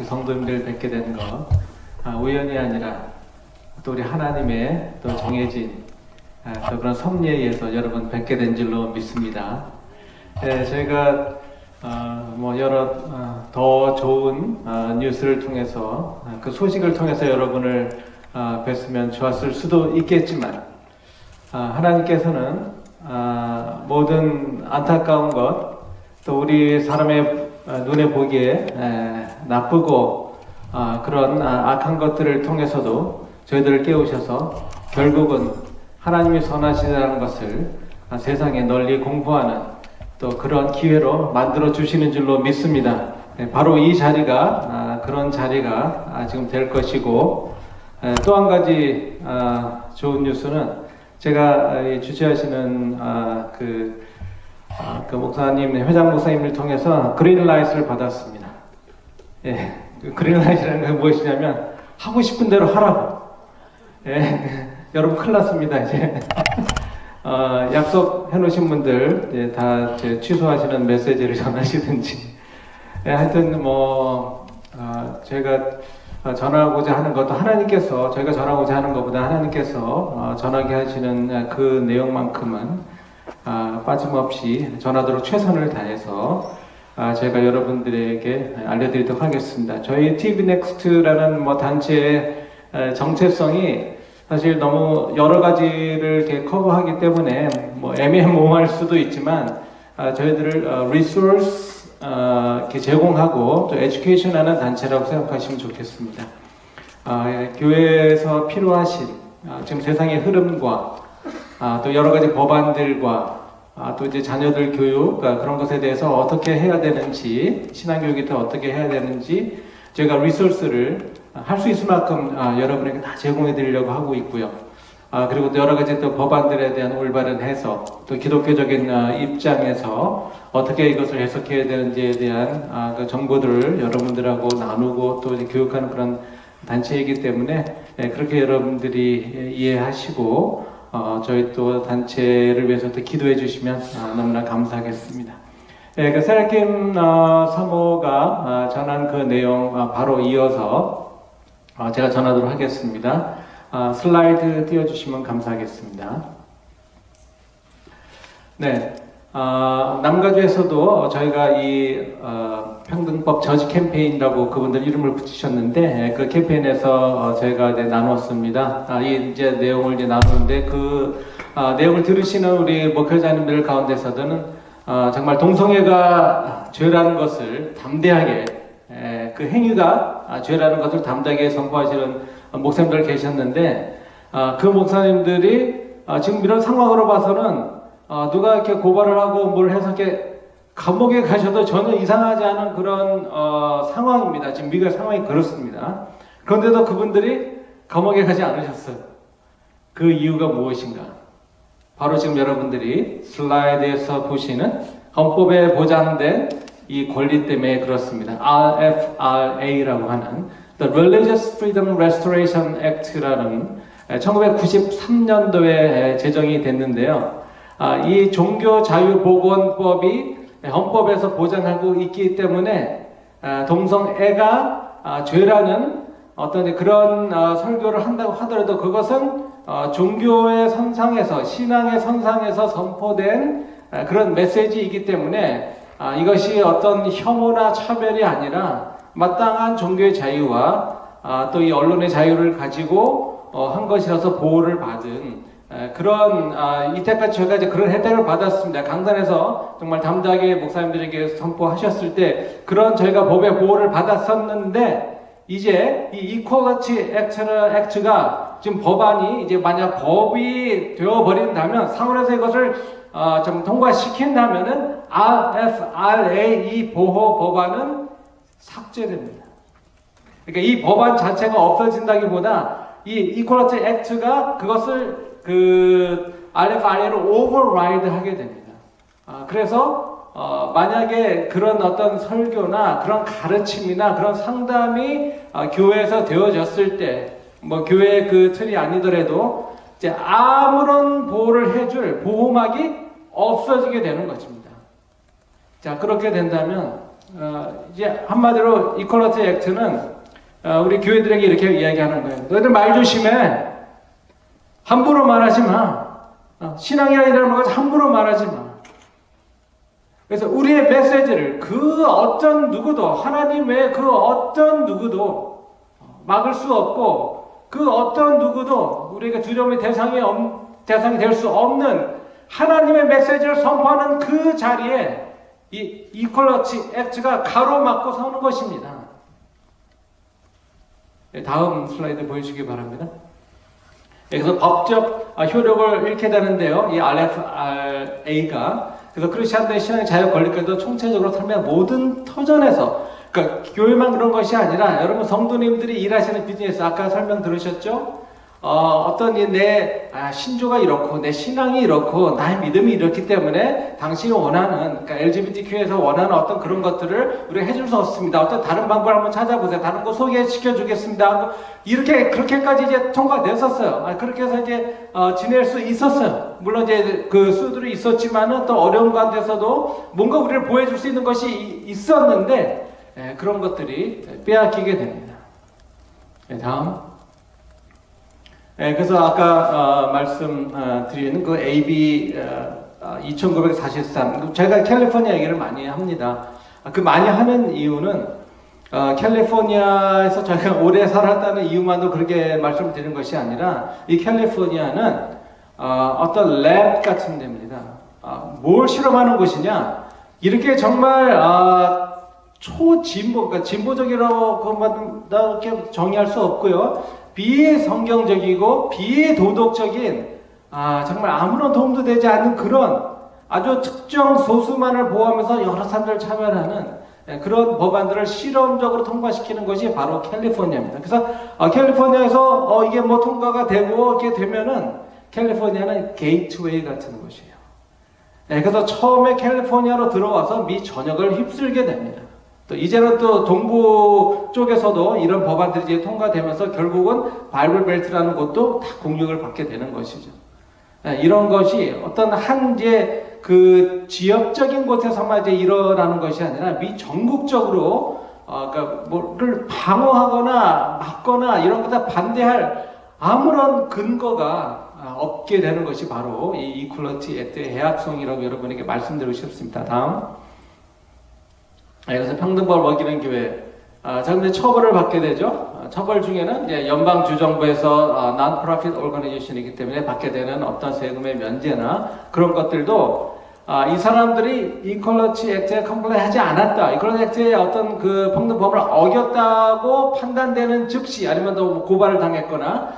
성도님들 뵙게 된 거 우연이 아니라 또 우리 하나님의 또 정해진 또 그런 섭리에 의해서 여러분 뵙게 된 줄로 믿습니다. 저희가 여러 더 좋은 뉴스를 통해서 그 소식을 통해서 여러분을 뵀으면 좋았을 수도 있겠지만 하나님께서는 모든 안타까운 것 또 우리 사람의 눈에 보기에 나쁘고 그런 악한 것들을 통해서도 저희들을 깨우셔서 결국은 하나님이 선하시다는 것을 세상에 널리 공부하는 또 그런 기회로 만들어 주시는 줄로 믿습니다. 바로 이 자리가 그런 자리가 지금 될 것이고, 또 한 가지 좋은 뉴스는 제가 주최하시는 그 목사님, 회장 목사님을 통해서 그린라이트를 받았습니다. 그린라이트라는 건 무엇이냐면 하고 싶은 대로 하라고. 여러분 큰일 났습니다 이제. 약속해 놓으신 분들 다 취소하시는 메시지를 전하시든지, 하여튼 제가 전하고자 하는 것도 하나님께서, 저희가 전하고자 하는 것보다 하나님께서 전하게 하시는 그 내용만큼은 빠짐없이 전하도록 최선을 다해서 제가 여러분들에게 알려드리도록 하겠습니다. 저희 TV Next라는 단체의 정체성이 사실 너무 여러 가지를 이렇게 커버하기 때문에 애매모호할 수도 있지만, 저희들을 resource 이렇게 제공하고 또 education하는 단체라고 생각하시면 좋겠습니다. 교회에서 필요하신 지금 세상의 흐름과 또 여러 가지 법안들과 또 이제 자녀들 교육 그런 것에 대해서 어떻게 해야 되는지, 신앙교육이 또 어떻게 해야 되는지 저희가 리소스를 할 수 있을 만큼 여러분에게 다 제공해 드리려고 하고 있고요. 그리고 또 여러 가지 또 법안들에 대한 올바른 해석, 또 기독교적인 입장에서 어떻게 이것을 해석해야 되는지에 대한 그 정보들을 여러분들하고 나누고 또 이제 교육하는 그런 단체이기 때문에 그렇게 여러분들이 이해하시고 저희 또 단체를 위해서 또 기도해 주시면 너무나 감사하겠습니다. 그 세라킴 사모가 전한 그 내용 바로 이어서 제가 전하도록 하겠습니다. 슬라이드 띄워주시면 감사하겠습니다. 네, 남가주에서도 저희가 이 평등법 저지 캠페인이라고 그분들 이름을 붙이셨는데, 그 캠페인에서 저희가 나눴습니다. 이 이제 내용을 이제 나누는데, 그 내용을 들으시는 우리 목회자님들 가운데서는 정말 동성애가 죄라는 것을 담대하게, 그 행위가 죄라는 것을 담대하게 선포하시는 목사님들 계셨는데, 그 목사님들이 지금 이런 상황으로 봐서는 누가 이렇게 고발을 하고 뭘 해서 이렇게 감옥에 가셔도 전혀 이상하지 않은 그런 상황입니다. 지금 미국의 상황이 그렇습니다. 그런데도 그분들이 감옥에 가지 않으셨어요. 그 이유가 무엇인가? 바로 지금 여러분들이 슬라이드에서 보시는 헌법에 보장된 이 권리 때문에 그렇습니다. RFRA라고 하는 The Religious Freedom Restoration Act라는 1993년도에 제정이 됐는데요. 이 종교자유보건법이 헌법에서 보장하고 있기 때문에 동성애가 죄라는 어떤 그런 설교를 한다고 하더라도 그것은 종교의 선상에서, 신앙의 선상에서 선포된 그런 메시지이기 때문에 이것이 어떤 혐오나 차별이 아니라 마땅한 종교의 자유와 또 이 언론의 자유를 가지고 한 것이라서 보호를 받은 그런 이때까지 저희가 이제 그런 혜택을 받았습니다. 강단에서 정말 담대하게 목사님들에게 선포하셨을 때 그런 저희가 법의 보호를 받았었는데, 이제 이 Equality Act가 지금 법안이 이제 만약 법이 되어버린다면, 상원에서 이것을 좀 통과시킨다면은 RFRA 보호 법안은 삭제됩니다. 그러니까 이 법안 자체가 없어진다기보다 이 Equality Act가 그것을 그 RFRA로 override 하게 됩니다. 그래서 만약에 그런 어떤 설교나 그런 가르침이나 그런 상담이 교회에서 되어졌을 때, 교회의 그 틀이 아니더라도 이제 아무런 보호를 해줄 보호막이 없어지게 되는 것입니다. 자, 그렇게 된다면 이제 한마디로 이퀄리티 액트는 우리 교회들에게 이렇게 이야기하는 거예요. 너희들 말 조심해. 함부로 말하지 마. 신앙이라는 것을 함부로 말하지 마. 그래서 우리의 메시지를 그 어떤 누구도, 하나님 외에 그 어떤 누구도 막을 수 없고, 그 어떤 누구도 우리에게 두려움의 대상이 될 수 없는 하나님의 메시지를 선포하는 그 자리에 이 이퀄리티 액트가 가로막고 서는 것입니다. 다음 슬라이드 보여주시기 바랍니다. 여기서 법적 효력을 잃게 되는데요. 이 RFRA가 그래서 크리스천들의 신앙의 자유 권리까지도 총체적으로 설명한 모든 터전에서, 그러니까 교회만 그런 것이 아니라 여러분 성도님들이 일하시는 비즈니스, 아까 설명 들으셨죠? 어떤 내 신조가 이렇고 내 신앙이 이렇고 나의 믿음이 이렇기 때문에 당신이 원하는, 그러니까 LGBTQ에서 원하는 어떤 그런 것들을 우리가 해줄 수 없습니다. 어떤 다른 방법을 한번 찾아보세요. 다른 거 소개시켜 주겠습니다. 그렇게까지 이제 통과됐었어요. 그렇게 해서 이제 지낼 수 있었어요. 물론 이제 그 수들이 있었지만은 또 어려운 가운데서도 뭔가 우리를 보여줄 수 있는 것이 있었는데 그런 것들이 빼앗기게 됩니다. 다음. 그래서 아까 말씀드린 그 AB 2943, 제가 캘리포니아 얘기를 많이 합니다. 그 많이 하는 이유는 캘리포니아에서 저희가 오래 살았다는 이유만으로 그렇게 말씀드리는 것이 아니라 이 캘리포니아는 어떤 랩 같은 데입니다. 뭘 실험하는 곳이냐? 이렇게 정말 초진보, 그러니까 진보적이라고 그것만 이렇게 정의할 수 없고요. 비성경적이고 비도덕적인 정말 아무런 도움도 되지 않는 그런 아주 특정 소수만을 보호하면서 여러 사람들 참여하는 그런 법안들을 실험적으로 통과시키는 것이 바로 캘리포니아입니다. 그래서 캘리포니아에서 이게 뭐 통과가 되고 이렇게 되면은 캘리포니아는 게이트웨이 같은 곳이에요. 그래서 처음에 캘리포니아로 들어와서 미 전역을 휩쓸게 됩니다. 또 이제는 또 동부 쪽에서도 이런 법안들이 이제 통과되면서 결국은 바이블 벨트라는 곳도 다 공격을 받게 되는 것이죠. 이런 것이 어떤 한 이제 그 지역적인 곳에서만 이제 일어나는 것이 아니라 미 전국적으로 그러니까 뭐를 방어하거나 막거나 이런 것에 반대할 아무런 근거가 없게 되는 것이 바로 이 이퀄리티 액트의 해악성이라고 여러분에게 말씀드리고 싶습니다. 다음. 그래서 평등법을 어기는 교회. 자, 근데 처벌을 받게 되죠. 처벌 중에는 이제 연방주정부에서 non-profit organization이기 때문에 받게 되는 어떤 세금의 면제나 그런 것들도 이 사람들이 이퀄리티 액트에 컴플레인 하지 않았다. 이퀄리티 액트의 어떤 그 평등법을 어겼다고 판단되는 즉시 아니면 또 고발을 당했거나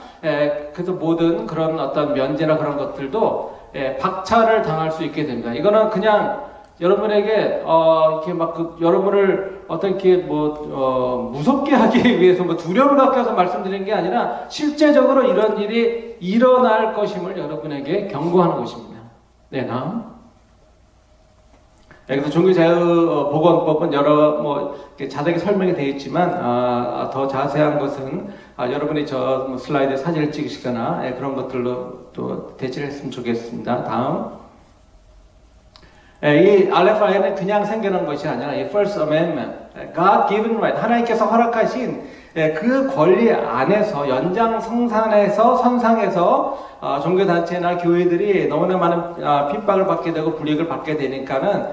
그래서 모든 그런 어떤 면제나 그런 것들도 박차를 당할 수 있게 됩니다. 이거는 그냥 여러분에게 이렇게 막 여러분을 어떤 게 무섭게 하기 위해서 두려움을 갖게 해서 말씀드리는 게 아니라 실제적으로 이런 일이 일어날 것임을 여러분에게 경고하는 것입니다. 네, 다음. 그래서 종교자유보건법은 여러 자세하게 설명이 되어 있지만 더 자세한 것은 여러분이 저 슬라이드에 사진을 찍으시거나 그런 것들로 또 대체를 했으면 좋겠습니다. 다음. 이 RFI는 그냥 생겨난 것이 아니라 이 First Amendment, God given right, 하나님께서 허락하신 그 권리 안에서 연장선상에서 종교단체나 교회들이 너무나 많은 핍박을 받게 되고 불이익을 받게 되니까는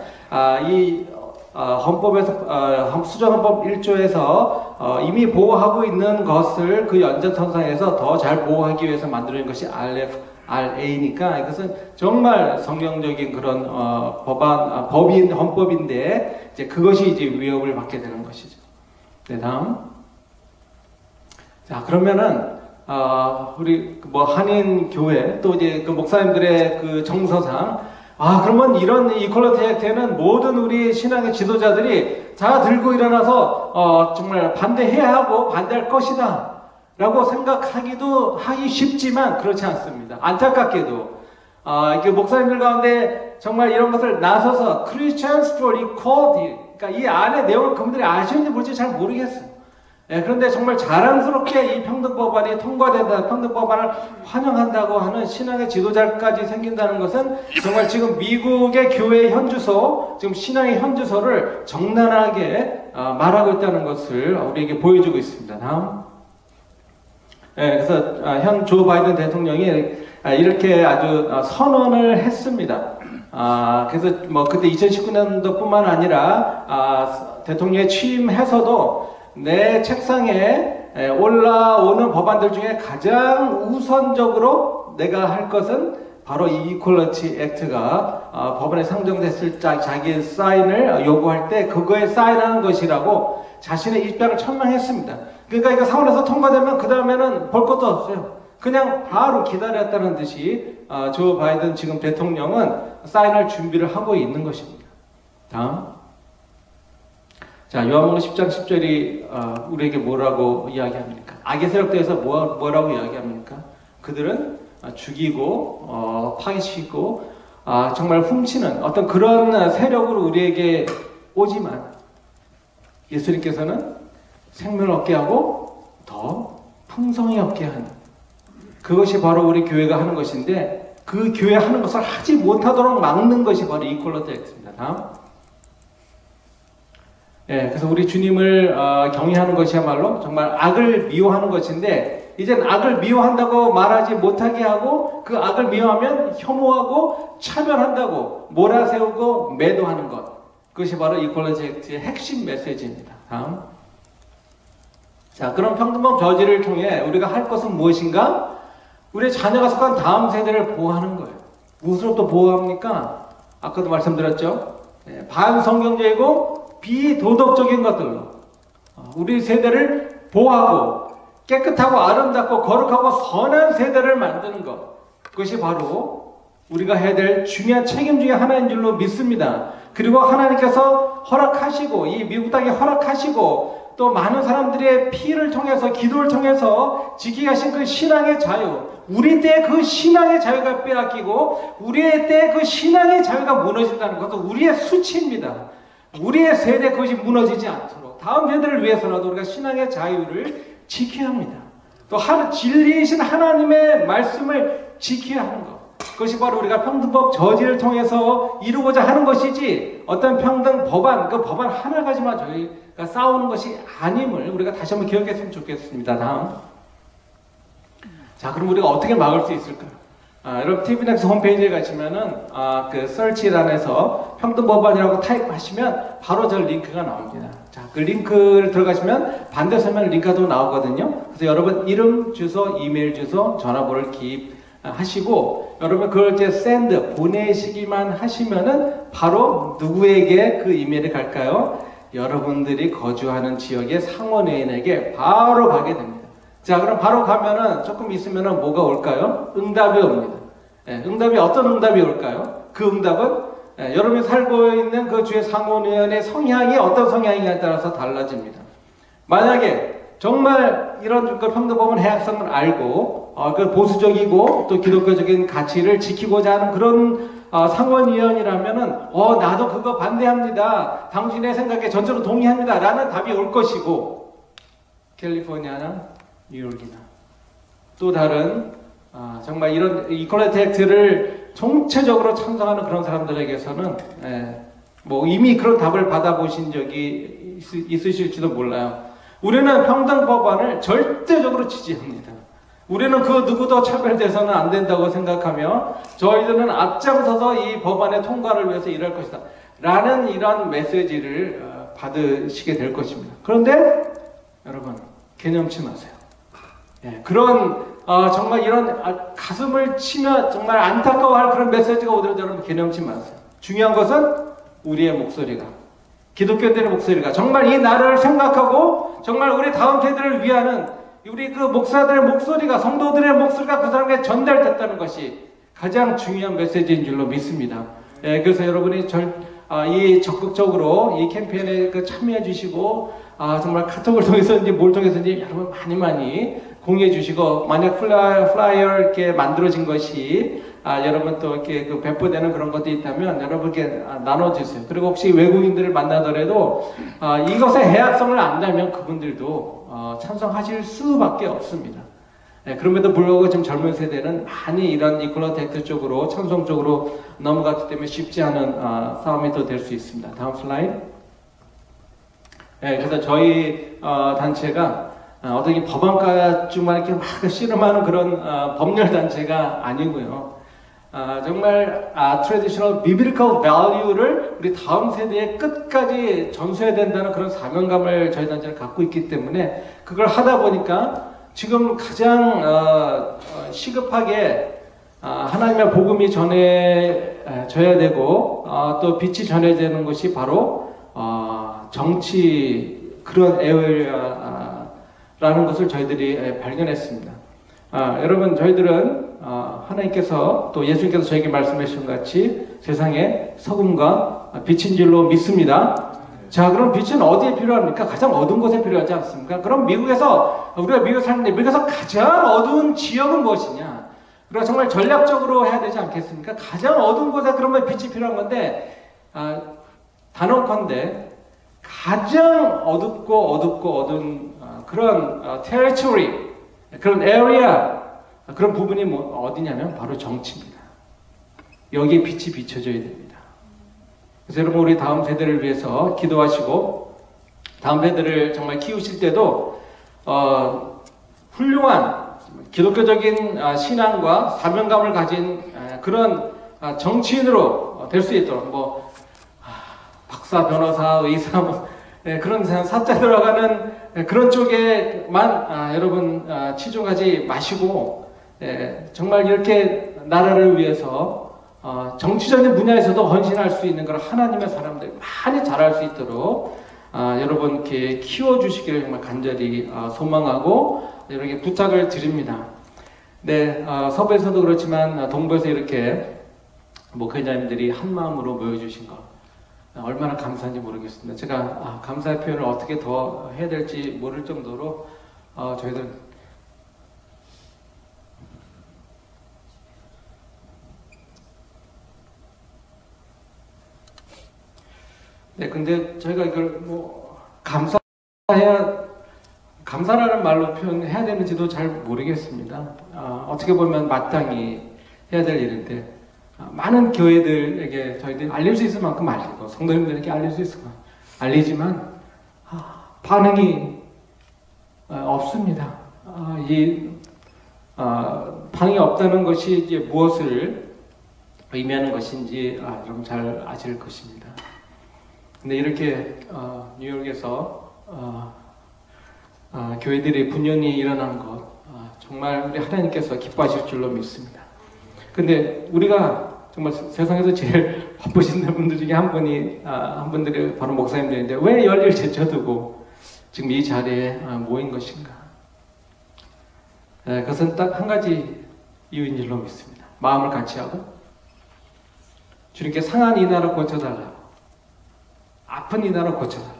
이 헌법에서 수정헌법 1조에서 이미 보호하고 있는 것을 그 연장선상에서 더 잘 보호하기 위해서 만들어진 것이 RA니까 이것은 정말 성경적인 그런 헌법인데 이제 그것이 이제 위협을 받게 되는 것이죠. 네, 다음. 자, 그러면은 우리 한인 교회 또 이제 그 목사님들의 그 정서상 그러면 이런 이퀄리티 액트에는 모든 우리 신앙의 지도자들이 다 들고 일어나서 정말 반대해야 하고 반대할 것이다 라고 생각하기도 하기 쉽지만 그렇지 않습니다. 안타깝게도 이렇게 목사님들 가운데 정말 이런 것을 나서서 Christians for Equality, 그러니까 이 안에 내용을 그분들이 아시는지 뭔지 잘 모르겠어요. 그런데 정말 자랑스럽게 이 평등법안이 통과된다, 평등법안을 환영한다고 하는 신앙의 지도자까지 생긴다는 것은 정말 지금 미국의 교회 현주소, 지금 신앙의 현주소를 정난하게 말하고 있다는 것을 우리에게 보여주고 있습니다. 다음. 그래서 현 조 바이든 대통령이 이렇게 아주 선언을 했습니다. 그래서 뭐 그때 2019년도뿐만 아니라 대통령에 취임해서도 내 책상에 올라오는 법안들 중에 가장 우선적으로 내가 할 것은 바로 이 이퀄리티 액트가 법안에 상정됐을 때 자기의 사인을 요구할 때 그거에 사인하는 것이라고 자신의 입장을 천명했습니다. 그러니까 이거 상원에서 통과되면 그 다음에는 볼 것도 없어요. 그냥 바로 기다렸다는 듯이 조 바이든 지금 대통령은 사인할 준비를 하고 있는 것입니다. 다음. 자, 요한복음 10장 10절이 우리에게 뭐라고 이야기합니까? 악의 세력들에서 뭐라고 이야기합니까? 그들은 죽이고 파괴시키고 정말 훔치는 어떤 그런 세력으로 우리에게 오지만 예수님께서는 생명을 얻게 하고 더 풍성히 얻게 하는, 그것이 바로 우리 교회가 하는 것인데 그 교회 하는 것을 하지 못하도록 막는 것이 바로 이퀄리티 액트입니다. 다음. 그래서 우리 주님을 경외하는 것이야말로 정말 악을 미워하는 것인데, 이젠 악을 미워한다고 말하지 못하게 하고 그 악을 미워하면 혐오하고 차별한다고 몰아세우고 매도하는 것, 그것이 바로 이퀄리티 액트의 핵심 메시지입니다. 다음. 자, 그럼 평등법 저지를 통해 우리가 할 것은 무엇인가? 우리 자녀가 속한 다음 세대를 보호하는 거예요. 무엇으로 또 보호합니까? 아까도 말씀드렸죠. 반성경적이고 비도덕적인 것들로 우리 세대를 보호하고 깨끗하고 아름답고 거룩하고 선한 세대를 만드는 것, 그것이 바로 우리가 해야 될 중요한 책임 중에 하나인 줄로 믿습니다. 그리고 하나님께서 허락하시고 이 미국 땅에 허락하시고 또 많은 사람들의 피를 통해서 기도를 통해서 지키게 하신 그 신앙의 자유, 우리 때 그 신앙의 자유가 빼앗기고 우리의 때 그 신앙의 자유가 무너진다는 것은 우리의 수치입니다. 우리의 세대 그것이 무너지지 않도록 다음 세대를 위해서라도 우리가 신앙의 자유를 지켜야 합니다. 또 진리이신 하나님의 말씀을 지켜야 하는 것, 그것이 바로 우리가 평등법 저지를 통해서 이루고자 하는 것이지 어떤 평등 법안, 그 법안 하나 가지만 저희가 싸우는 것이 아님을 우리가 다시 한번 기억했으면 좋겠습니다. 다음. 자, 그럼 우리가 어떻게 막을 수 있을까요? 여러분 TV넥스 홈페이지에 가시면은 그 서치란에서 평등법안이라고 타입하시면 바로 저 링크가 나옵니다. 자, 그 링크를 들어가시면 반대 설명 링크가 또 나오거든요. 그래서 여러분 이름, 주소, 이메일 주소, 전화번호를 기입하시고 여러분 그걸 이제 샌드 보내시기만 하시면은 바로 누구에게 그 이메일이 갈까요? 여러분들이 거주하는 지역의 상원의원에게 바로 가게 됩니다. 자, 그럼 바로 가면은 조금 있으면은 뭐가 올까요? 응답이 옵니다. 응답이 어떤 응답이 올까요? 그 응답은 여러분이 살고 있는 그 주의 상원의원의 성향이 어떤 성향이냐에 따라서 달라집니다. 만약에 정말 이런 그 평등법은 해악성을 알고 그 보수적이고 또 기독교적인 가치를 지키고자 하는 그런 상원의원이라면은 나도 그거 반대합니다. 당신의 생각에 전적으로 동의합니다. 라는 답이 올 것이고, 캘리포니아나 뉴욕이나 또 다른 정말 이런 이퀄리티 액트를 총체적으로 찬성하는 그런 사람들에게서는 뭐 이미 그런 답을 받아보신 적이 있으실지도 몰라요. 우리는 평등법안을 절대적으로 지지합니다. 우리는 그 누구도 차별돼서는 안 된다고 생각하며 저희들은 앞장서서 이 법안의 통과를 위해서 일할 것이다 라는 이런 메시지를 받으시게 될 것입니다. 그런데 여러분 개념치 마세요. 그런 정말 이런 가슴을 치며 정말 안타까워할 그런 메시지가 오더라도 여러분 개념치 마세요. 중요한 것은 우리의 목소리가, 기독교인들의 목소리가 정말 이 나라를 생각하고 정말 우리 다음 세대를 위하는 우리 그 목사들의 목소리가, 성도들의 목소리가 그 사람에게 전달됐다는 것이 가장 중요한 메시지인 줄로 믿습니다. 그래서 여러분이 이 적극적으로 이 캠페인에 참여해 주시고 정말 카톡을 통해서인지 뭘 통해서인지 여러분 많이 공유해 주시고, 만약 플라이어 이렇게 만들어진 것이 여러분 또 이렇게 그 배포되는 그런 것도 있다면 여러분께 나눠주세요. 그리고 혹시 외국인들을 만나더라도 이것의 해악성을 안다면 그분들도 찬성하실 수밖에 없습니다. 그럼에도 불구하고 지금 젊은 세대는 많이 이런 이퀄리티 액트 쪽으로 찬성 쪽으로 넘어갔기 때문에 쉽지 않은 싸움이 또 될 수 있습니다. 다음 슬라이드. 그래서 저희 단체가 어떻게 법안가쯤만 이렇게 막 씨름하는 그런 법률 단체가 아니고요. 정말 traditional biblical value를 우리 다음 세대에 끝까지 전수해야 된다는 그런 사명감을 저희 단체는 갖고 있기 때문에 그걸 하다 보니까 지금 가장 시급하게 하나님의 복음이 전해져야 되고 또 빛이 전해지는 것이 바로 정치 그런 에어라는 것을 저희들이 발견했습니다. 여러분 저희들은 하나님께서 또 예수님께서 저에게 말씀해 주신 것 같이 세상에 소금과 빛인 줄로 믿습니다. 자, 그럼 빛은 어디에 필요합니까? 가장 어두운 곳에 필요하지 않습니까? 그럼 미국에서 우리가 미국에 사는데 미국에서 가장 어두운 지역은 무엇이냐? 우리가 정말 전략적으로 해야 되지 않겠습니까? 가장 어두운 곳에 그러면 빛이 필요한 건데 단언컨대 가장 어둡고 어두운 그런 territory 그런 area 그런 부분이 어디냐면 바로 정치입니다. 여기에 빛이 비춰져야 됩니다. 그래서 여러분 우리 다음 세대를 위해서 기도하시고 다음 세대를 정말 키우실 때도 훌륭한 기독교적인 신앙과 사명감을 가진 그런 정치인으로 될 수 있도록 박사, 변호사, 의사 그런 사자 들어가는 그런 쪽에만 여러분 치중하지 마시고 정말 이렇게 나라를 위해서 정치적인 분야에서도 헌신할 수 있는 그런 하나님의 사람들 많이 자랄 수 있도록 여러분 이렇게 키워주시기를 정말 간절히 소망하고 여러분께 부탁을 드립니다. 네, 서부에서도 그렇지만 동부에서 이렇게 목회자님들이 한 마음으로 모여주신 것 얼마나 감사한지 모르겠습니다. 제가 감사의 표현을 어떻게 더 해야 될지 모를 정도로 저희들 네, 근데 저희가 이걸 감사라는 말로 표현해야 되는지도 잘 모르겠습니다. 어떻게 보면 마땅히 해야 될 일인데, 많은 교회들에게 저희들이 알릴 수 있을 만큼 알리고, 성도님들에게 알릴 수 있을 만큼 알리지만, 반응이 없습니다. 반응이 없다는 것이 이제 무엇을 의미하는 것인지 여러분 잘 아실 것입니다. 근데 이렇게 뉴욕에서 교회들이 분연히 일어나는 것 정말 우리 하나님께서 기뻐하실 줄로 믿습니다. 근데 우리가 정말 세상에서 제일 바쁘신 분들 중에 한 분들이 바로 목사님들인데 왜 열일 제쳐두고 지금 이 자리에 모인 것인가? 그것은 딱 한 가지 이유인 줄로 믿습니다. 마음을 같이 하고 주님께 상한 이 나라 고쳐달라고, 아픈 이 나라 고쳐달라고,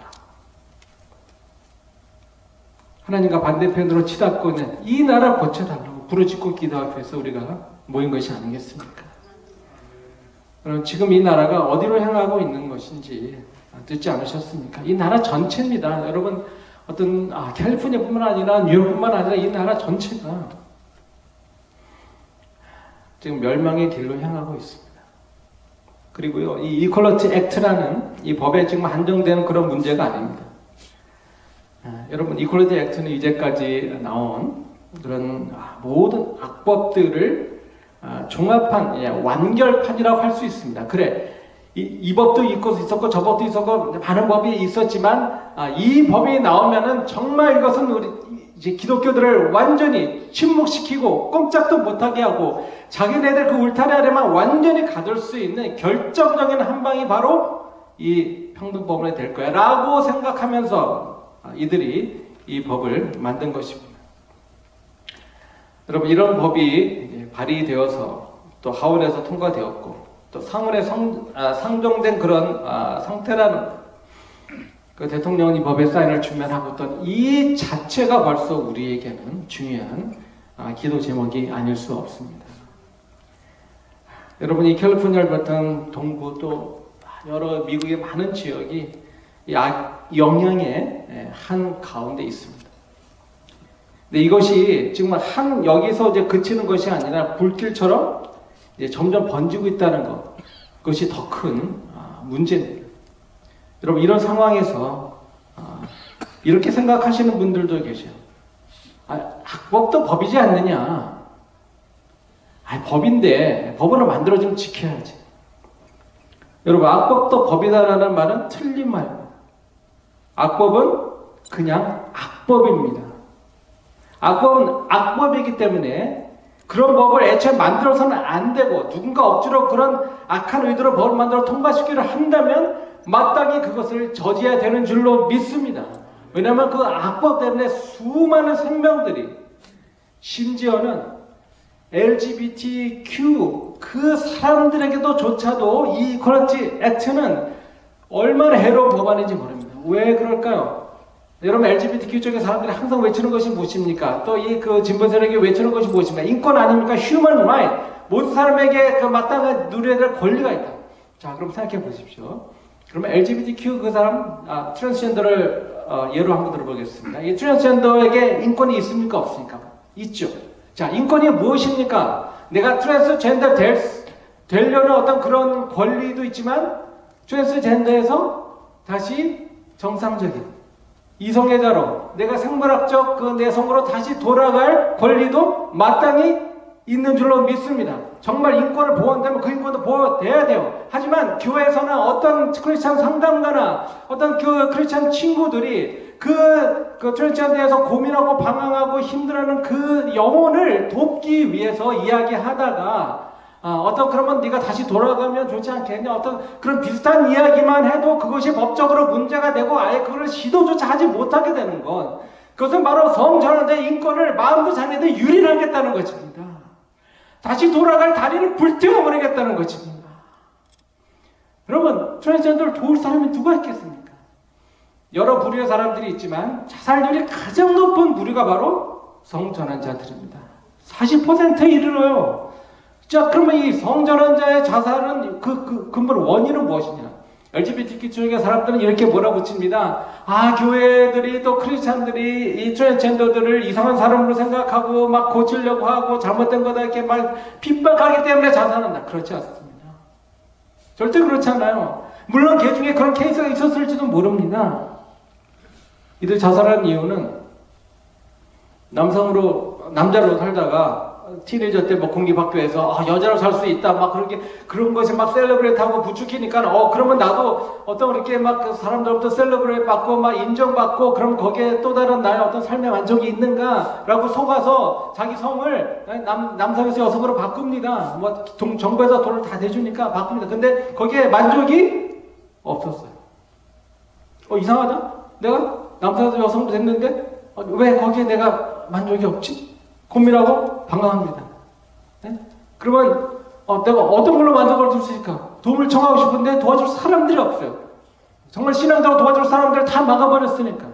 하나님과 반대편으로 치닫고 있는 이 나라 고쳐달라고 부르짖고 기도하기 위해서 우리가 모인 것이 아니겠습니까? 그럼 지금 이 나라가 어디로 향하고 있는 것인지 듣지 않으셨습니까? 이 나라 전체입니다. 여러분 어떤 캘리포니아뿐만 아니라 뉴욕뿐만 아니라 이 나라 전체가 지금 멸망의 길로 향하고 있습니다. 그리고요, 이 이퀄리티 액트라는 이 법에 지금 한정되는 그런 문제가 아닙니다. 여러분, 이퀄리티 액트는 이제까지 나온 그런 모든 악법들을 종합한 완결판이라고 할 수 있습니다. 그래, 이 법도 있었고 저 법도 있었고 많은 법이 있었지만 이 법이 나오면은 정말 이것은 우리 이제 기독교들을 완전히 침묵시키고 꼼짝도 못하게 하고 자기네들 그 울타리 아래만 완전히 가둘 수 있는 결정적인 한 방이 바로 이 평등법원이 될 거야 라고 생각하면서 이들이 이 법을 만든 것입니다. 여러분, 이런 법이 발의되어서 또 하원에서 통과되었고 또 상원에 상정된 그런 상태라는 그 대통령이 이 법에 사인을 주면하고 또 이 자체가 벌써 우리에게는 중요한 기도 제목이 아닐 수 없습니다. 여러분, 이 캘리포니아를 비롯한 동부 또 여러 미국의 많은 지역이 영향의 한 가운데 있습니다. 근데 이것이 지금 여기서 이제 그치는 것이 아니라 불길처럼 이제 점점 번지고 있다는 것. 그것이 더 큰 문제입니다. 여러분, 이런 상황에서 이렇게 생각하시는 분들도 계셔요. 악법도 법이지 않느냐. 법인데 법으로 만들어지면 지켜야지. 여러분, 악법도 법이다라는 말은 틀린 말입니다. 악법은 그냥 악법입니다. 악법은 악법이기 때문에 그런 법을 애초에 만들어서는 안 되고, 누군가 억지로 그런 악한 의도로 법을 만들어 통과시키려 한다면 마땅히 그것을 저지해야 되는 줄로 믿습니다. 왜냐하면 그 악법 때문에 수많은 생명들이, 심지어는 LGBTQ 그 사람들에게도 조차도 이 이퀄리티 액트는 얼마나 해로운 법안인지 모릅니다. 왜 그럴까요? 여러분, LGBTQ 쪽의 사람들이 항상 외치는 것이 무엇입니까? 또 이 그 진보 세력이 외치는 것이 무엇입니까? 인권 아닙니까? Human right. 모든 사람에게 그 마땅한 누려야 될 권리가 있다. 자, 그럼 생각해 보십시오. 그러면 LGBTQ 그 사람, 트랜스젠더를 예로 한번 들어보겠습니다. 이 트랜스젠더에게 인권이 있습니까? 없습니까? 있죠. 자, 인권이 무엇입니까? 내가 트랜스젠더 되려는 어떤 그런 권리도 있지만, 트랜스젠더에서 다시 정상적인 이성애자로 내가 생물학적 그 내성으로 다시 돌아갈 권리도 마땅히 있는 줄로 믿습니다. 정말 인권을 보호한다면 그 인권도 보호돼야 돼요. 하지만 교회에서는 어떤 크리스찬 상담가나 어떤 그 크리스찬 친구들이 그 트랜스젠더에서 고민하고 방황하고 힘들어하는 그 영혼을 돕기 위해서 이야기하다가 그러면 네가 다시 돌아가면 좋지 않겠냐, 어떤 그런 비슷한 이야기만 해도 그것이 법적으로 문제가 되고 아예 그걸 시도조차 하지 못하게 되는 것, 그것은 바로 성전환자의 인권을 마음도 자네들 유린하겠다는 것입니다. 다시 돌아갈 다리를 불태워버리겠다는 것입니다. 여러분, 트랜스젠더를 도울 사람이 누가 있겠습니까? 여러 부류의 사람들이 있지만 자살률이 가장 높은 부류가 바로 성전환자들입니다. 40%에 이르러요. 자, 그러면 이 성전환자의 자살은 그 근본 원인은 무엇이냐? LGBTQ 쪽의 사람들은 이렇게 몰아붙입니다. 교회들이 또 크리스찬들이 이 트랜스젠더들을 이상한 사람으로 생각하고 막 고치려고 하고 잘못된 거다 이렇게 막 핍박하기 때문에 자살한다. 그렇지 않습니다. 절대 그렇지 않아요. 물론 그 중에 그런 케이스가 있었을지도 모릅니다. 이들 자살한 이유는 남자로 살다가 티네이저 때 뭐 공립학교에서 여자로 살 수 있다 막 그런 것이 막 셀러브레이트하고 부추기니까 그러면 나도 어떤 이렇게 막 사람들부터 셀러브레이트 받고 막 인정받고 그럼 거기에 또 다른 나의 어떤 삶의 만족이 있는가라고 속아서 자기 성을 남성에서 여성으로 바꿉니다. 뭐 정부에서 돈을 다 대주니까 바꿉니다. 근데 거기에 만족이 없었어요. 이상하다. 내가 남성에서 여성도 됐는데 왜 거기에 내가 만족이 없지? 고민하고 방황합니다. 네? 그러면 내가 어떤 걸로 만족을 줄 수 있을까? 도움을 청하고 싶은데 도와줄 사람들이 없어요. 정말 신앙적으로 도와줄 사람들을 다 막아버렸으니까.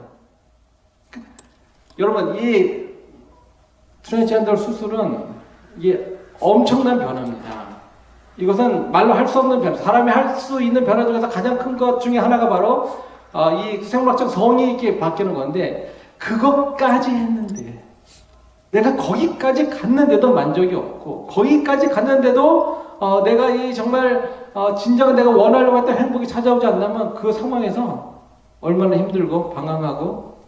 여러분, 이 트랜스젠더 수술은 이게 엄청난 변화입니다. 이것은 말로 할 수 없는 변화, 사람이 할 수 있는 변화 중에서 가장 큰 것 중에 하나가 바로 이 생물학적 성이 이렇게 바뀌는 건데, 그것까지 했는데 내가 거기까지 갔는데도 만족이 없고, 거기까지 갔는데도 내가 이 정말 진정한 내가 원하려고 했던 행복이 찾아오지 않다면 그 상황에서 얼마나 힘들고 방황하고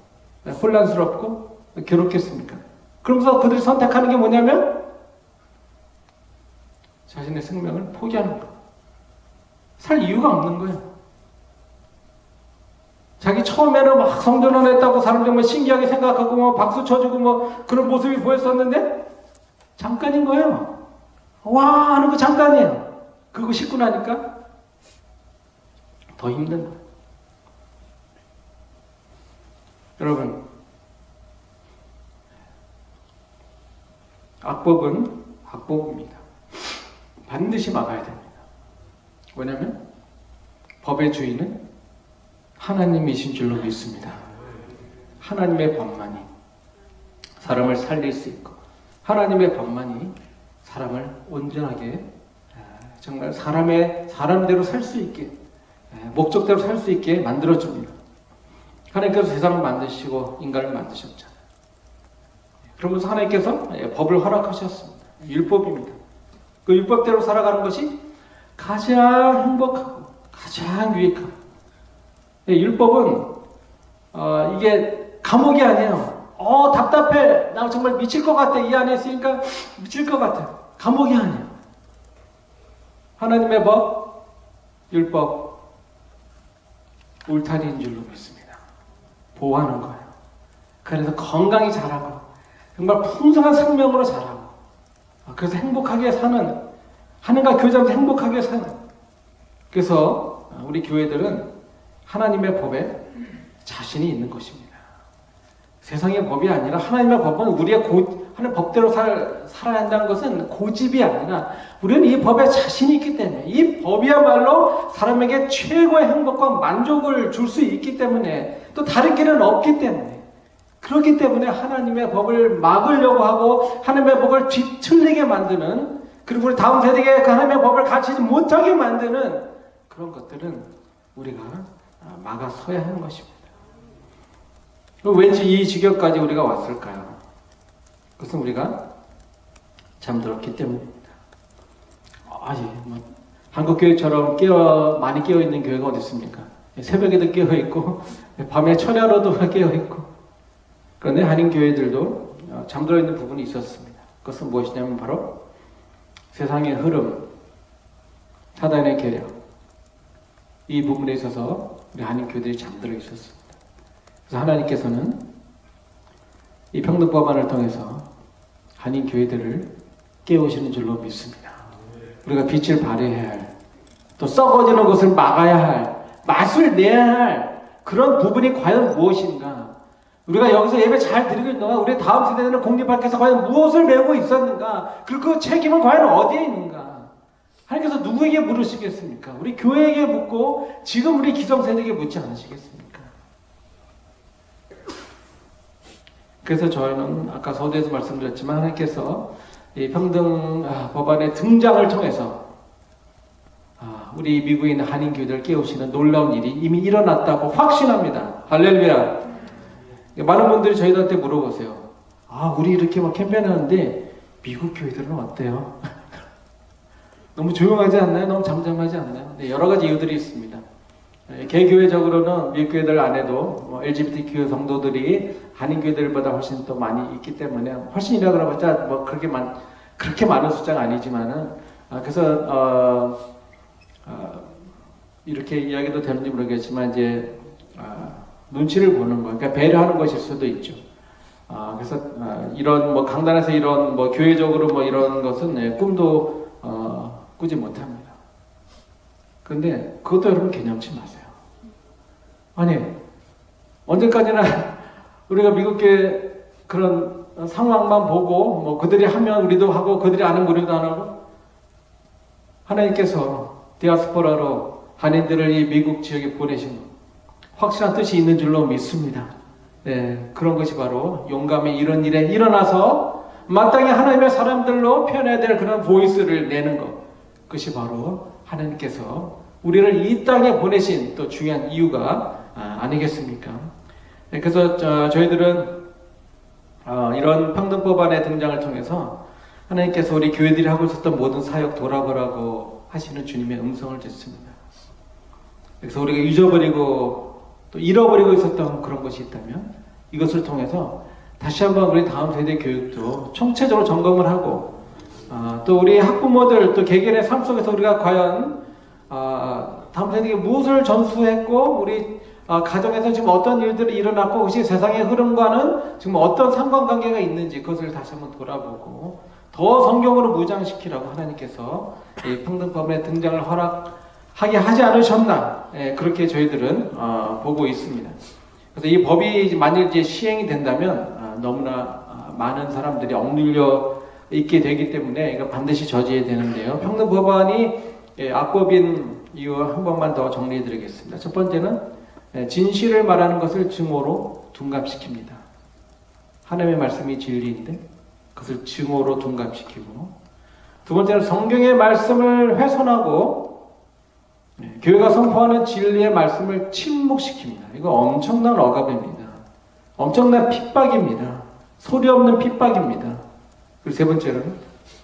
혼란스럽고 괴롭겠습니까? 그러면서 그들이 선택하는 게 뭐냐면 자신의 생명을 포기하는 거예요. 살 이유가 없는 거예요. 자기 처음에는 막 성전환 했다고 사람들 뭐 신기하게 생각하고 뭐 박수 쳐주고 뭐 그런 모습이 보였었는데 잠깐인 거예요. 와 하는 거 잠깐이에요. 그거 싣고 나니까 더 힘든 거예요. 여러분, 악법은 악법입니다. 반드시 막아야 됩니다. 왜냐하면 법의 주인은 하나님이신 줄로 믿습니다. 하나님의 법만이 사람을 살릴 수 있고, 하나님의 법만이 사람을 온전하게 정말 사람대로 살 수 있게, 목적대로 살 수 있게 만들어줍니다. 하나님께서 세상을 만드시고 인간을 만드셨잖아요. 그러면서 하나님께서 법을 허락하셨습니다. 율법입니다. 그 율법대로 살아가는 것이 가장 행복하고 가장 유익하고, 율법은 이게 감옥이 아니에요. 답답해. 나 정말 미칠 것 같아. 이 안에 있으니까 미칠 것 같아. 감옥이 아니에요. 하나님의 법, 율법, 울타리인 줄로 믿습니다. 보호하는 거예요. 그래서 건강히 자라고 정말 풍성한 생명으로 자라고, 그래서 행복하게 사는, 하나님과 교제하면서 행복하게 사는, 그래서 우리 교회들은 하나님의 법에 자신이 있는 것입니다. 세상의 법이 아니라 하나님의 법은 우리의 하나님 법대로 살아야 한다는 것은 고집이 아니라 우리는 이 법에 자신이 있기 때문에, 이 법이야말로 사람에게 최고의 행복과 만족을 줄 수 있기 때문에, 또 다른 길은 없기 때문에, 그렇기 때문에 하나님의 법을 막으려고 하고 하나님의 법을 뒤틀리게 만드는, 그리고 우리 다음 세대에게 그 하나님의 법을 가르치지 못하게 만드는 그런 것들은 우리가 막아서야 하는 것입니다. 왠지 이 지경까지 우리가 왔을까요? 그것은 우리가 잠들었기 때문입니다. 한국교회처럼 많이 깨어있는 교회가 어디 있습니까? 새벽에도 깨어있고 밤에 철야로도 깨어있고, 그런데 한인교회들도 잠들어있는 부분이 있었습니다. 그것은 무엇이냐면 바로 세상의 흐름, 사단의 계략, 이 부분에 있어서 우리 한인교회들이 잠들어 있었습니다. 그래서 하나님께서는 이 평등법안을 통해서 한인교회들을 깨우시는 줄로 믿습니다. 우리가 빛을 발해야 할, 또 썩어지는 것을 막아야 할, 맛을 내야 할 그런 부분이 과연 무엇인가? 우리가 여기서 예배 잘 드리고 있는 동안 우리 다음 세대는 공립학교에서 과연 무엇을 배우고 있었는가? 그리고 그 책임은 과연 어디에 있는가? 하나님께서 누구에게 물으시겠습니까? 우리 교회에게 묻고 지금 우리 기성세대에게 묻지 않으시겠습니까? 그래서 저희는 아까 서두에서 말씀드렸지만 하나님께서 이 평등 법안의 등장을 통해서 우리 미국에 있는 한인교회들을 깨우시는 놀라운 일이 이미 일어났다고 확신합니다. 할렐루야. 많은 분들이 저희들한테 물어보세요. 우리 이렇게 막 캠페인하는데 미국 교회들은 어때요? 너무 조용하지 않나요? 너무 잠잠하지 않나요? 네, 여러 가지 이유들이 있습니다. 개교회적으로는 미국 교회들 안에도 LGBTQ 성도들이 한인 교회들보다 훨씬 더 많이 있기 때문에, 훨씬이라 그러봤자 그렇게 많은 숫자가 아니지만은, 그래서 이렇게 이야기도 되는지 모르겠지만 이제 눈치를 보는 거예요. 그러니까 배려하는 것일 수도 있죠. 그래서 이런 강단에서 이런 교회적으로 이런 것은 꿈도 꾸지 못합니다. 그런데 그것도 여러분 개념치 마세요. 아니, 언제까지나 우리가 미국 교회 그런 상황만 보고 그들이 하면 우리도 하고 그들이 안 하면 우리도 안 하고, 하나님께서 디아스포라로 한인들을 이 미국 지역에 보내신 확실한 뜻이 있는 줄로 믿습니다. 네, 그런 것이 바로 용감히 이런 일에 일어나서 마땅히 하나님의 사람들로 표현해야 될 그런 보이스를 내는 것, 그것이 바로 하나님께서 우리를 이 땅에 보내신 또 중요한 이유가 아니겠습니까? 네, 그래서 저희들은 이런 평등법안의 등장을 통해서 하나님께서 우리 교회들이 하고 있었던 모든 사역 돌아보라고 하시는 주님의 음성을 듣습니다. 그래서 우리가 잊어버리고 또 잃어버리고 있었던 그런 것이 있다면 이것을 통해서 다시 한번 우리 다음 세대 교육도 총체적으로 점검을 하고, 또 우리 학부모들 또 개개인의 삶 속에서 우리가 과연 다음 세대에게 무엇을 전수했고, 우리 가정에서 지금 어떤 일들이 일어났고, 그것이 세상의 흐름과는 지금 어떤 상관관계가 있는지 그것을 다시 한번 돌아보고 더 성경으로 무장시키라고 하나님께서 이 평등법의 등장을 허락하게 하지 않으셨나, 그렇게 저희들은 보고 있습니다. 그래서 이 법이 만일 이제 시행이 된다면 너무나 많은 사람들이 억눌려 있게 되기 때문에 이거 반드시 저지해야 되는데요. 평등법안이 악법인 이유 한 번만 더 정리해 드리겠습니다. 첫 번째는 진실을 말하는 것을 증오로 둔갑시킵니다. 하나님의 말씀이 진리인데 그것을 증오로 둔갑시키고, 두 번째는 성경의 말씀을 훼손하고 교회가 선포하는 진리의 말씀을 침묵시킵니다. 이거 엄청난 억압입니다. 엄청난 핍박입니다. 소리 없는 핍박입니다. 그리고 세 번째로는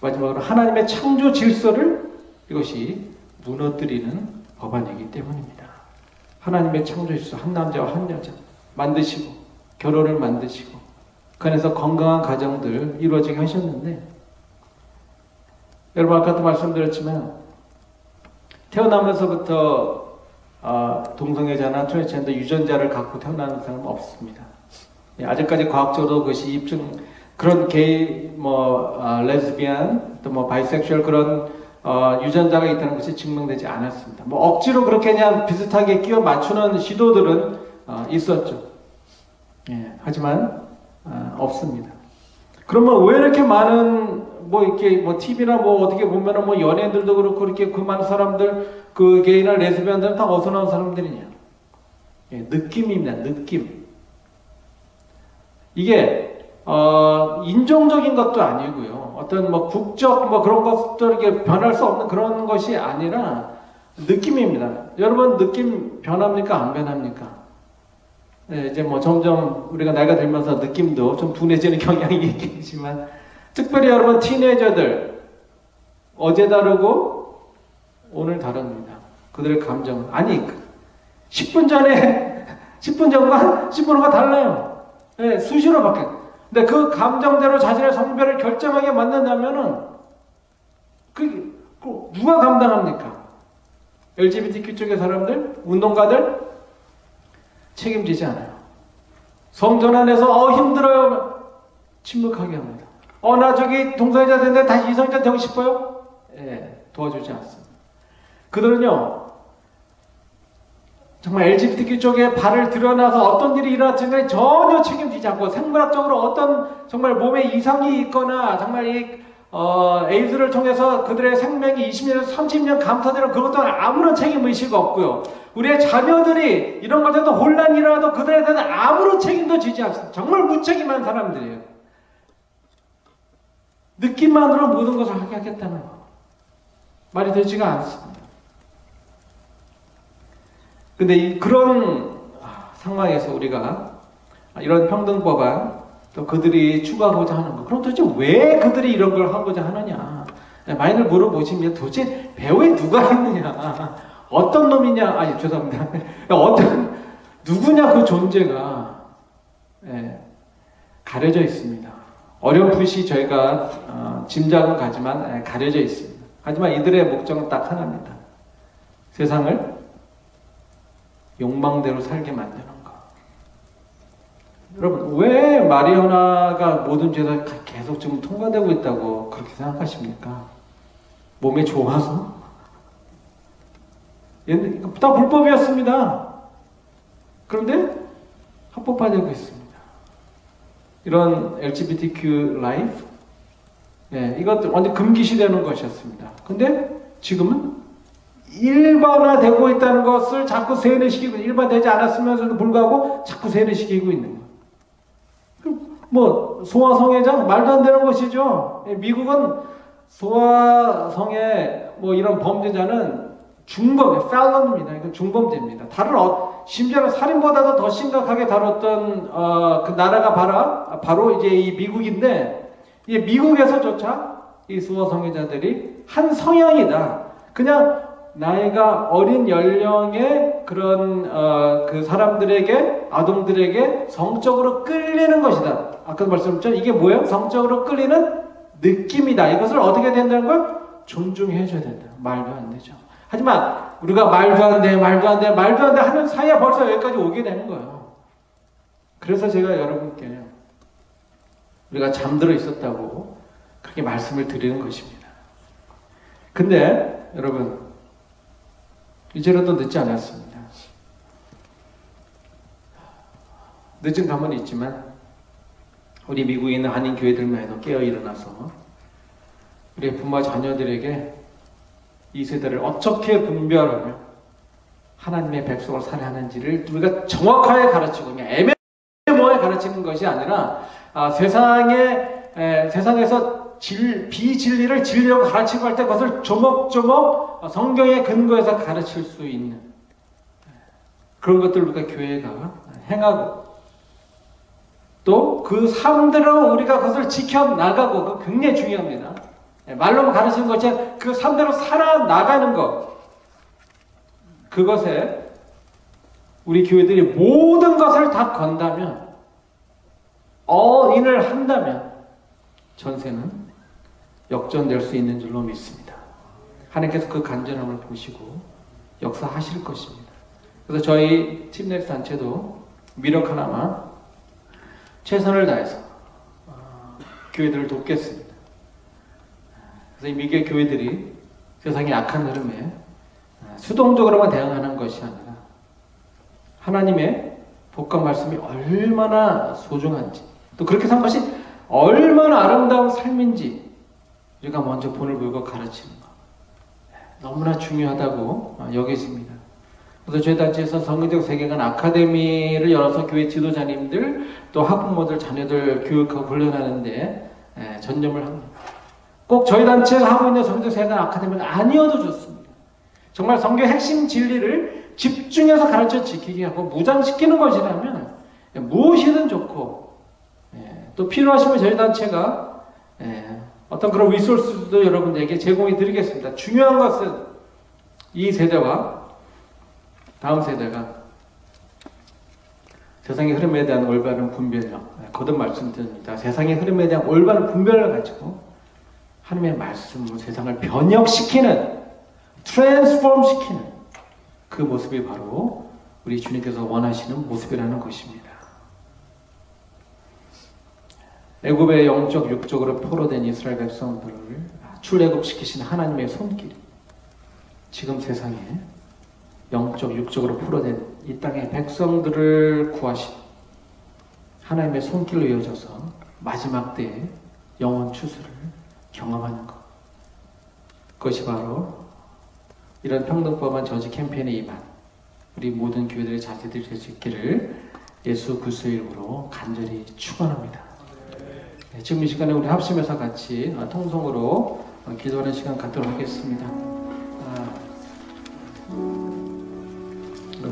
마지막으로 하나님의 창조 질서를 이것이 무너뜨리는 법안이기 때문입니다. 하나님의 창조 질서, 한 남자와 한 여자 만드시고 결혼을 만드시고 그 안에서 건강한 가정들 이루어지게 하셨는데, 여러분 아까도 말씀드렸지만 태어나면서부터 동성애자나 트랜스젠더 유전자를 갖고 태어나는 사람은 없습니다. 아직까지 과학적으로 그것이 입증, 그런 게이, 레즈비안, 또 바이섹슈얼 그런 유전자가 있다는 것이 증명되지 않았습니다. 억지로 그렇게 그냥 비슷하게 끼워 맞추는 시도들은 있었죠. 예, 하지만 없습니다. 그러면 왜 이렇게 많은 이렇게 TV나 어떻게 보면은 연예인들도 그렇고 이렇게 그 많은 사람들, 그 게이나 레즈비언들은 다 어디서 나온 사람들이냐? 예, 느낌입니다. 느낌. 이게 인종적인 것도 아니고요. 어떤 국적 그런 것들 이렇게 변할 수 없는 그런 것이 아니라 느낌입니다. 여러분 느낌 변합니까? 안 변합니까? 네, 이제 점점 우리가 나이가 들면서 느낌도 좀 둔해지는 경향이 있겠지만, 특별히 여러분 티네이저들 어제 다르고 오늘 다릅니다. 그들의 감정은 10분 전에 10분 전과 10분 후가 달라요. 네, 수시로 바뀌어요. 근데 그 감정대로 자신의 성별을 결정하게 만든다면은 누가 감당합니까? LGBTQ 쪽의 사람들, 운동가들 책임지지 않아요. 성전 안에서 힘들어요. 침묵하게 합니다. 나 저기 동성애자 되는데 다시 이성애자 되고 싶어요? 예, 도와주지 않습니다. 그들은요, 정말 LGBTQ 쪽에 발을 들여놔서 어떤 일이 일어났지만 전혀 책임지지 않고, 생물학적으로 어떤 정말 몸에 이상이 있거나 정말 에이즈를 통해서 그들의 생명이 20년에서 30년 감소되는 그것도 아무런 책임의식 없고요. 우리의 자녀들이 이런 것에도 혼란이 일어나도 그들에 대해서 아무런 책임도 지지 않습니다. 정말 무책임한 사람들이에요. 느낌만으로 모든 것을 하게 하겠다는 거. 말이 되지가 않습니다. 근데 그런 상황에서 우리가 이런 평등법안, 또 그들이 추구하고자 하는 거, 그럼 도대체 왜 그들이 이런 걸 하고자 하느냐? 많이들 물어보시면 도대체 배후에 누가 있느냐? 어떤 놈이냐? 죄송합니다. 누구냐 그 존재가 가려져 있습니다. 어렴풋이 저희가 짐작은 가지만 가려져 있습니다. 하지만 이들의 목적은 딱 하나입니다. 세상을 욕망대로 살게 만드는 것. 여러분, 왜 마리화나가 모든 죄가 계속 지금 통과되고 있다고 그렇게 생각하십니까? 몸에 좋아서? 다 불법이었습니다. 그런데 합법화되고 있습니다. 이런 LGBTQ 라이프, 이것도 완전 금기시되는 것이었습니다. 근데 지금은 일반화되고 있다는 것을 자꾸 세뇌시키고, 일반되지 않았으면서도 불구하고 자꾸 세뇌시키고 있는 거예요. 소아성애자? 말도 안 되는 것이죠. 미국은 소아성애 이런 범죄자는 중범, felon입니다. 이건 중범죄입니다. 심지어는 살인보다도 더 심각하게 다뤘던 그 나라가 바로 이제 이 미국인데, 이 미국에서조차 이 소아성애자들이 한 성향이다. 그냥 나이가 어린 연령의 그런 그 사람들에게, 아동들에게 성적으로 끌리는 것이다. 아까도 말씀드렸죠. 이게 뭐예요? 성적으로 끌리는 느낌이다. 이것을 어떻게 된다는 걸 존중해 줘야 된다. 말도 안 되죠. 하지만 우리가 말도 안 돼 하는 사이에 벌써 여기까지 오게 되는 거예요. 그래서 제가 여러분께 우리가 잠들어 있었다고 그렇게 말씀을 드리는 것입니다. 근데 여러분, 이제라도 늦지 않았습니다. 늦은 감은 있지만 우리 미국에 있는 한인 교회들만 해도 깨어 일어나서 우리 부모와 자녀들에게 이 세대를 어떻게 분별하며 하나님의 백성을 살아하는지를 우리가 정확하게 가르치고, 그냥 애매모호하게 가르치는 것이 아니라 세상에서 비진리를 진리라고 가르치고 할 때 그것을 조목조목 성경의 근거에서 가르칠 수 있는 그런 것들을 우리가 교회가 행하고, 또 그 삶대로 우리가 그것을 지켜나가고, 그거 굉장히 중요합니다. 말로만 가르치는 것이 아니라 그 삶대로 살아나가는 것, 그것에 우리 교회들이 모든 것을 다 건다면, 인을 한다면 전세는 역전될 수 있는 줄로 믿습니다. 하나님께서 그 간절함을 보시고 역사하실 것입니다. 그래서 저희 팀넥스 단체도 미력하나마 최선을 다해서 교회들을 돕겠습니다. 그래서 이 미개 교회들이 세상의 악한 흐름에 수동적으로만 대응하는 것이 아니라 하나님의 복과 말씀이 얼마나 소중한지, 또 그렇게 산 것이 얼마나 아름다운 삶인지 우리가 먼저 본을 보이고 가르치는 것, 너무나 중요하다고 여겨집니다. 그래서 저희 단체에서 성경적 세계관 아카데미를 열어서 교회 지도자님들 또 학부모들 자녀들 교육하고 훈련하는데 전념을 합니다. 꼭 저희 단체가 하고 있는 성경적 세계관 아카데미가 아니어도 좋습니다. 정말 성경 핵심 진리를 집중해서 가르쳐 지키게 하고 무장시키는 것이라면 무엇이든 좋고, 또 필요하시면 저희 단체가 어떤 그런 리소스도 여러분들에게 제공해 드리겠습니다. 중요한 것은 이 세대와 다음 세대가 세상의 흐름에 대한 올바른 분별력, 거듭 말씀드립니다. 세상의 흐름에 대한 올바른 분별을 가지고 하나님의 말씀으로 세상을 변혁시키는, 트랜스폼 시키는 그 모습이 바로 우리 주님께서 원하시는 모습이라는 것입니다. 애굽의 영적 육적으로 포로된 이스라엘 백성들을 출애굽시키신 하나님의 손길, 지금 세상에 영적 육적으로 포로된 이 땅의 백성들을 구하신 하나님의 손길로 이어져서 마지막 때에 영원 추수를 경험하는 것, 그것이 바로 이런 평등법안 저지 캠페인에 임한 우리 모든 교회들의 자세들이 될 수 있기를 예수 그리스도의 이름으로 간절히 축원합니다. 지금 이 시간에 우리 합심해서 같이 통성으로 기도하는 시간 갖도록 하겠습니다.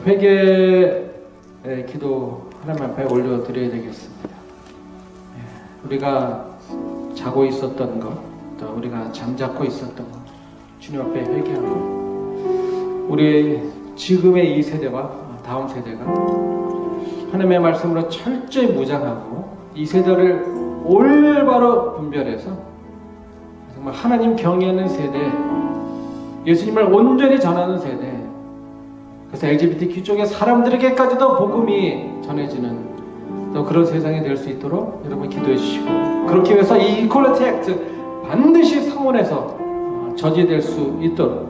회개의 기도 하나님 앞에 올려드려야 되겠습니다. 우리가 자고 있었던 것, 또 우리가 잠자코 있었던 것, 주님 앞에 회개하고, 우리 지금의 이 세대와 다음 세대가 하나님의 말씀으로 철저히 무장하고 이 세대를 올바로 분별해서 정말 하나님 경외하는 세대, 예수님을 온전히 전하는 세대, 그래서 LGBTQ 쪽의 사람들에게까지도 복음이 전해지는 또 그런 세상이 될 수 있도록 여러분 기도해 주시고, 그렇게 해서 이 이퀄리티 액트 반드시 상원에서 저지될 수 있도록,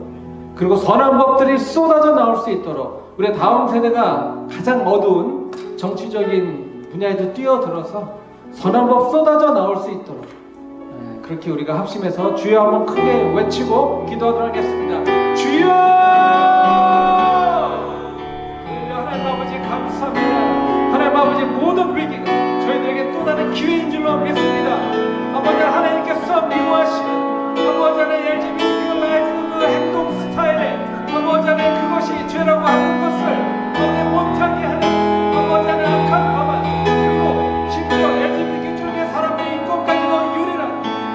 그리고 선한 법들이 쏟아져 나올 수 있도록 우리 다음 세대가 가장 어두운 정치적인 분야에도 뛰어들어서 선한 법 쏟아져 나올 수 있도록, 그렇게 우리가 합심해서 주여 한번 크게 외치고 기도하도록 하겠습니다. 주여! 하나님 아버지 감사합니다. 하나님 아버지 모든 위기가 저희들에게 또 다른 기회인 줄로 믿습니다. 아버지 하나님께서 미워하시는 아버지 하나님 LGBTQ 라이프 그 행동 스타일에 아버지 하나님 그것이 죄라고 하는 것을 아버지 못하게 하는 아버지 하나님 악한 법안, 그리고 심지어 LGBTQ 쪽의 사람들의 인권까지도 유린한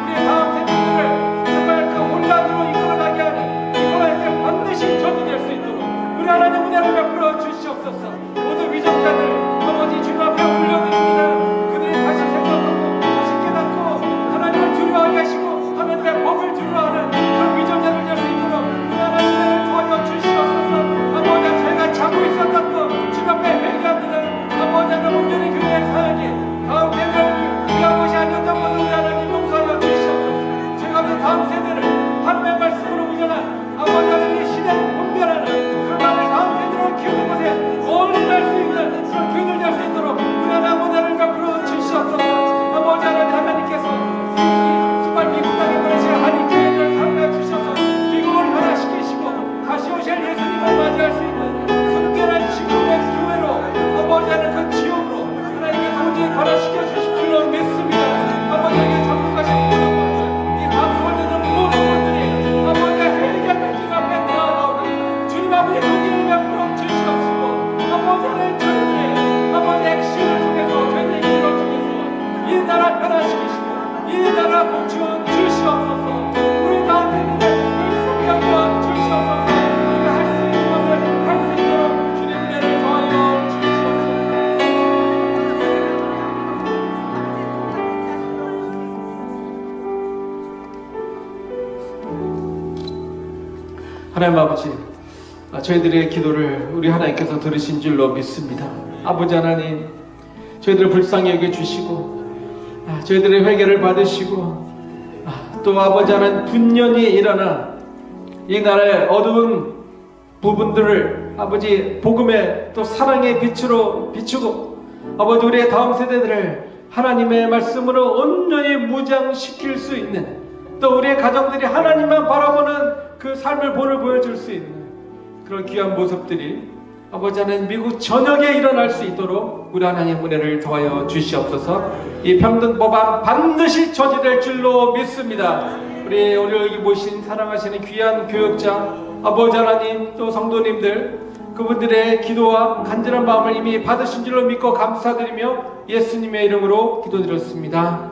우리의 다음 세대들을 정말 그 혼란으로 이끌어가게 하는 이끌어내서 반드시 전이될 수 있도록 우리 하나님 은혜를 베풀어 주시옵소서. 모든 위정자들 아버지 주님 앞에 올려드립니다. 그들이 다시 생각하고 다시 깨닫고 하나님을 두려워하게 하시고 하나님의 법을 두려워하는 그런 위정자들 될 수 있도록 우리 하나님 은혜를 도와주시옵소서. 아버지 이 나라 고쳐 주시옵소서. 우리 가운데 있는 성령여 주시옵소서. 우리가 할 수 있는 것을 할 수 있도록 주님 은혜를 더하여 주시옵소서. 하나님 아버지, 저희들의 기도를 우리 하나님께서 들으신 줄로 믿습니다. 아버지 하나님, 저희들을 불쌍히 여겨주시고 저희들의 회개를 받으시고 또 아버지 하나님 분연히 일어나 이 나라의 어두운 부분들을 아버지 복음의 또 사랑의 빛으로 비추고 아버지 우리의 다음 세대들을 하나님의 말씀으로 온전히 무장시킬 수 있는 또 우리의 가정들이 하나님만 바라보는 그 삶을 본을 보여줄 수 있는 그런 귀한 모습들이 아버지 하나님 미국 전역에 일어날 수 있도록 우리 하나님의 은혜를 더하여 주시옵소서. 이 평등법안 반드시 저지될 줄로 믿습니다. 우리 여기 모신 사랑하시는 귀한 교역자 아버지 하나님 또 성도님들 그분들의 기도와 간절한 마음을 이미 받으신 줄로 믿고 감사드리며 예수님의 이름으로 기도드렸습니다.